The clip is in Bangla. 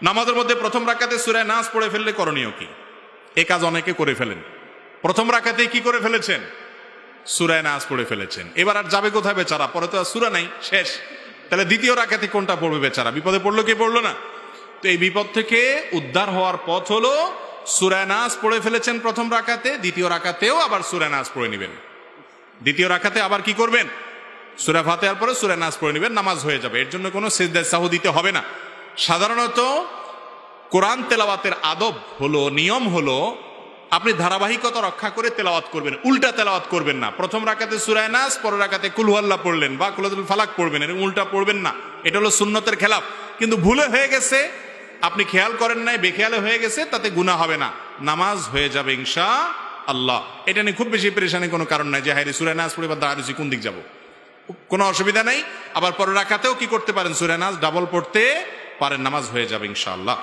নামাজের মধ্যে প্রথম রাকাতে সূরা নাস পড়ে ফেললে করণীয় কি? এ কাজ অনেকে করে ফেলেন। প্রথম রাকাতে কি করে ফেলেছেন? সূরা নাস পড়ে ফেলেছেন। এবার আর যাবে কোথায় বেচারা? পরে তো আর সূরা নাই, শেষ। তাহলে দ্বিতীয় রাকাতে কোনটা পড়বে বেচারা? বিপদে পড়লো কি পড়লো না? তো এই বিপদ থেকে উদ্ধার হওয়ার পথ হলো সূরা নাস পড়ে ফেলেছেন প্রথম রাকাতে, দ্বিতীয় রাকাতেও আবার সূরা নাস পড়ে নেবেন। দ্বিতীয় রাকাতে আবার কি করবেন? সূরা ফাতিহার পরে সূরা নাস পড়ে নেবেন, নামাজ হয়ে যাবে। এর জন্য কোনো সিজদায়ে সাহু দিতে হবে না। সাধারণত কোরআন তেলাওয়াতের আদব হলো, নিয়ম হলো, আপনি ধারাবাহিকতা রক্ষা করে তেলাওয়াত করবেন, উল্টা তেলাওয়াত করবেন না। প্রথম রাকাতে সূরা নাস, পরের রাকাতে কুল হুয়াল্লাহ পড়লেন বা কুল ফালাক পড়বেন, এরকম উল্টা পড়বেন না। এটা হলো সুন্নতের খেলাফ। কিন্তু ভুলে হয়ে গেছে, আপনি খেয়াল করেন নাই, বেখেয়ালে হয়ে গেছে, তাতে গুনাহ হবে না, নামাজ হয়ে যাবে ইনশাআল্লাহ। এটা নিয়ে খুব বেশি পেরেশানি কোনো কারণ নাই যে হায়রে সূরা নাস পড়ে বা দাঁড়িয়েছি কোন দিক যাব, কোনো অসুবিধা নেই। আবার পরের রাকাতেও কি করতে পারেন? সূরা নাস ডাবল পড়তে পারেন, নামাজ হয়ে যাবে ইনশাআল্লাহ।